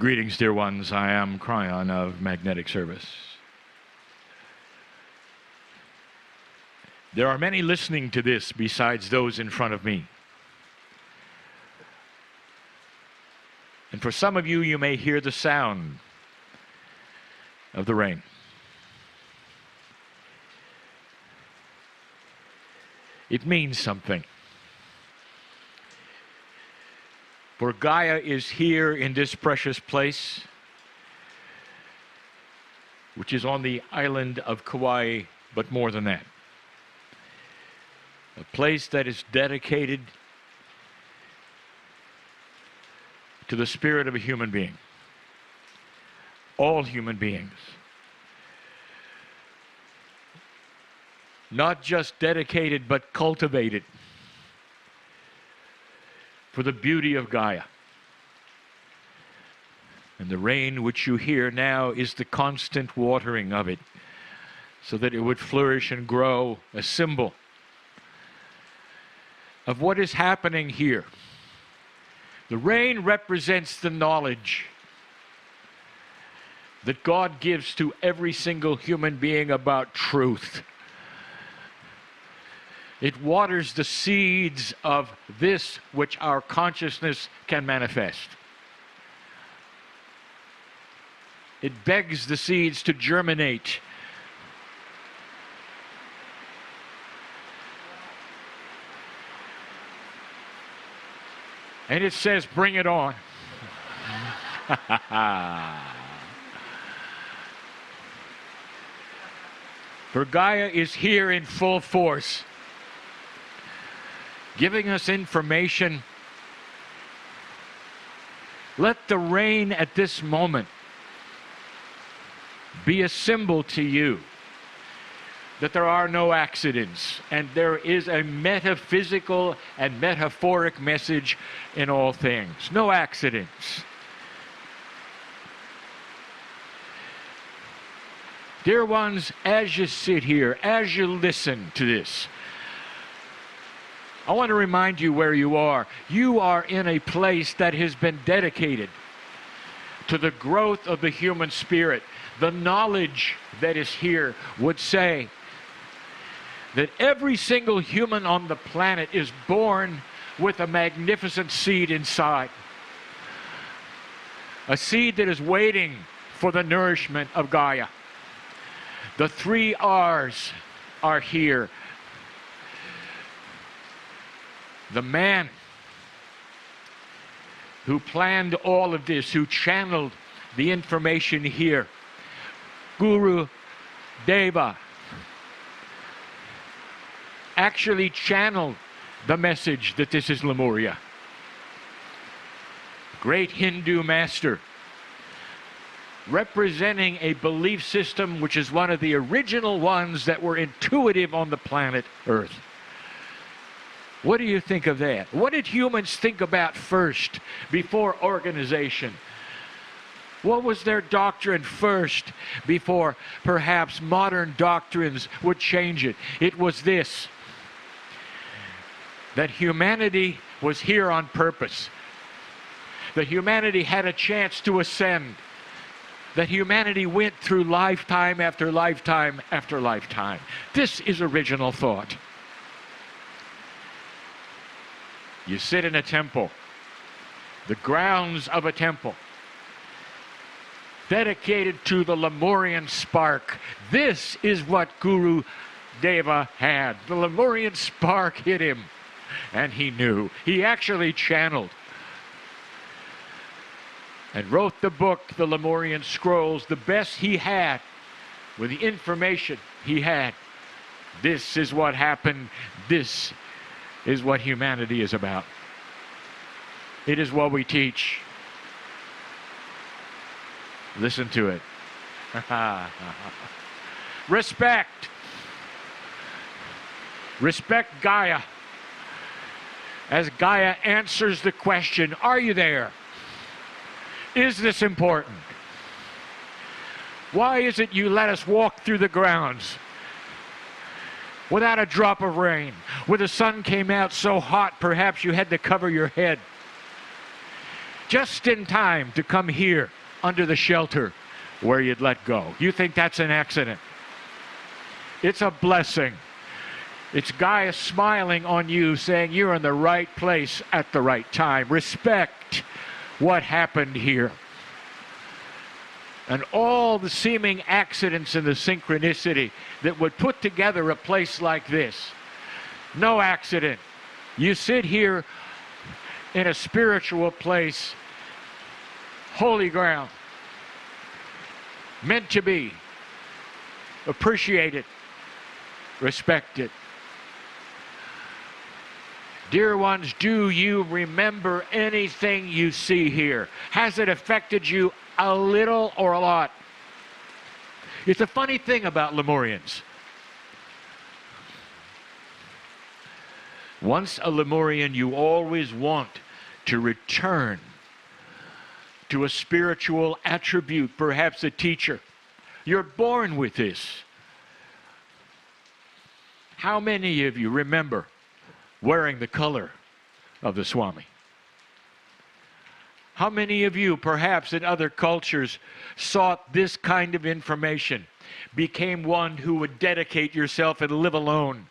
Greetings, dear ones. I am Kryon of Magnetic Service. There are many listening to this besides those in front of me. And for some of you, you may hear the sound of the rain. It means something. For Gaia is here in this precious place, which is on the island of Kauai, but more than that. A place that is dedicated to the spirit of a human being. All human beings. Not just dedicated, but cultivated for the beauty of Gaia. And the rain which you hear now is the constant watering of it, so that it would flourish and grow, a symbol of what is happening here. The rain represents the knowledge that God gives to every single human being about truth. It waters the seeds of this which our consciousness can manifest. It begs the seeds to germinate. And it says, bring it on. For Gaia is here in full force, giving us information. Let the rain at this moment be a symbol to you that there are no accidents, and there is a metaphysical and metaphoric message in all things. No accidents. Dear ones, as you sit here, as you listen to this, I want to remind you where you are. You are in a place that has been dedicated to the growth of the human spirit. The knowledge that is here would say that every single human on the planet is born with a magnificent seed inside. A seed that is waiting for the nourishment of Gaia. The 3 R's are here. The man who planned all of this, who channeled the information here, Guru Deva, actually channeled the message that this is Lemuria. Great Hindu master, representing a belief system which is one of the original ones that were intuitive on the planet Earth. What do you think of that? What did humans think about first, before organization? What was their doctrine first, before perhaps modern doctrines would change it? It was this: that humanity was here on purpose. That humanity had a chance to ascend. That humanity went through lifetime after lifetime after lifetime. This is original thought. You sit in a temple, the grounds of a temple, dedicated to the Lemurian spark. This is what Guru Deva had. The Lemurian spark hit him, and he knew. He actually channeled and wrote the book, the Lemurian Scrolls, the best he had with the information he had. This is what happened. This is what humanity is about. It is what we teach. Listen to it. Respect. Respect Gaia. As Gaia answers the question, are you there? Is this important? Why is it you let us walk through the grounds without a drop of rain? When the sun came out so hot, perhaps you had to cover your head. just in time to come here under the shelter where you'd let go. You think that's an accident? It's a blessing. It's Gaia smiling on you, saying you're in the right place at the right time. Respect what happened here. And all the seeming accidents and the synchronicity that would put together a place like this. No accident. You sit here in a spiritual place, holy ground, meant to be. Appreciate it. Respect it. Dear ones, do you remember anything you see here? Has it affected you a little or a lot? It's a funny thing about Lemurians. Once a Lemurian, you always want to return to a spiritual attribute, perhaps a teacher. You're born with this. How many of you remember wearing the color of the Swami? How many of you, perhaps in other cultures, sought this kind of information, became one who would dedicate yourself and live alone?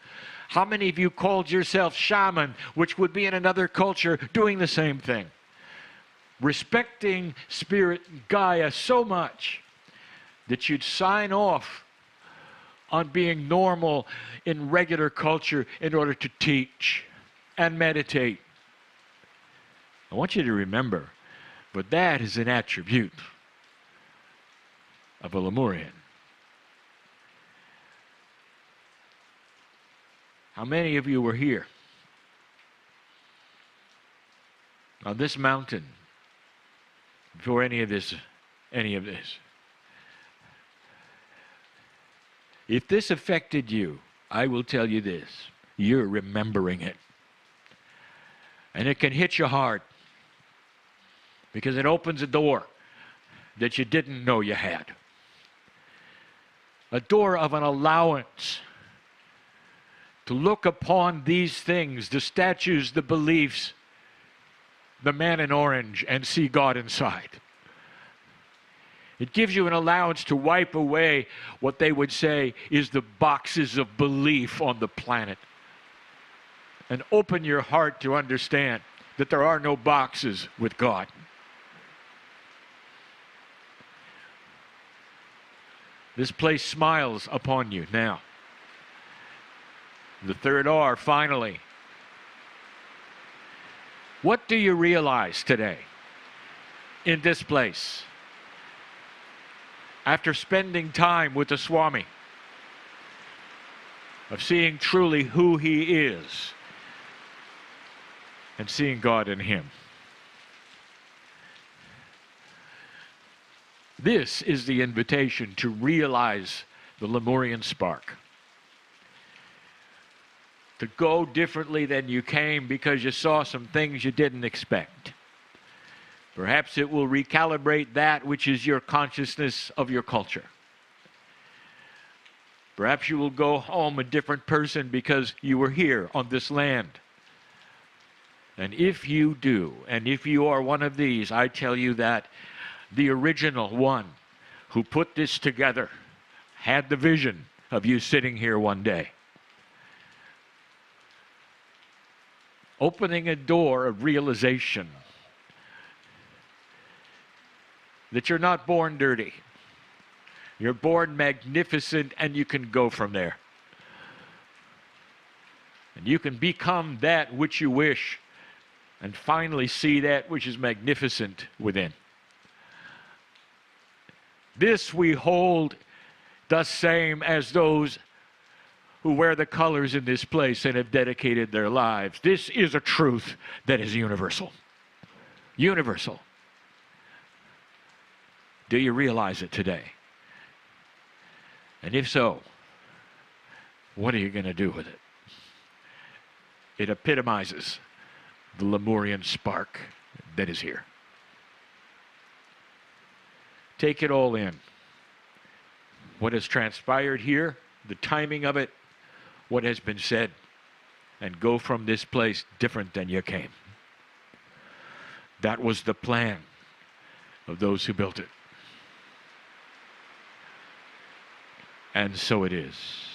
How many of you called yourself shaman, which would be in another culture doing the same thing? Respecting Spirit Gaia so much that you'd sign off on being normal in regular culture in order to teach and meditate. I want you to remember, but that is an attribute of a Lemurian. How many of you were here on this mountain before any of this? If this affected you, I will tell you this, you're remembering it. And it can hit you hard because it opens a door that you didn't know you had. A door of an allowance to look upon these things, the statues, the beliefs, the man in orange, and see God inside. It gives you an allowance to wipe away what they would say is the boxes of belief on the planet. And open your heart to understand that there are no boxes with God. This place smiles upon you now. The third R, finally. What do you realize today in this place? After spending time with the Swami, of seeing truly who he is and seeing God in him. This is the invitation to realize the Lemurian spark. To go differently than you came because you saw some things you didn't expect. Perhaps it will recalibrate that which is your consciousness of your culture. Perhaps you will go home a different person because you were here on this land. And if you do, and if you are one of these, I tell you that the original one who put this together had the vision of you sitting here one day. Opening a door of realization that you're not born dirty. You're born magnificent, and you can go from there. And you can become that which you wish and finally see that which is magnificent within. This we hold the same as those who wear the colors in this place and have dedicated their lives. This is a truth that is universal. Universal. Do you realize it today? And if so, what are you going to do with it? It epitomizes the Lemurian spark that is here. Take it all in. What has transpired here, the timing of it, what has been said, and go from this place different than you came. That was the plan of those who built it. And so it is.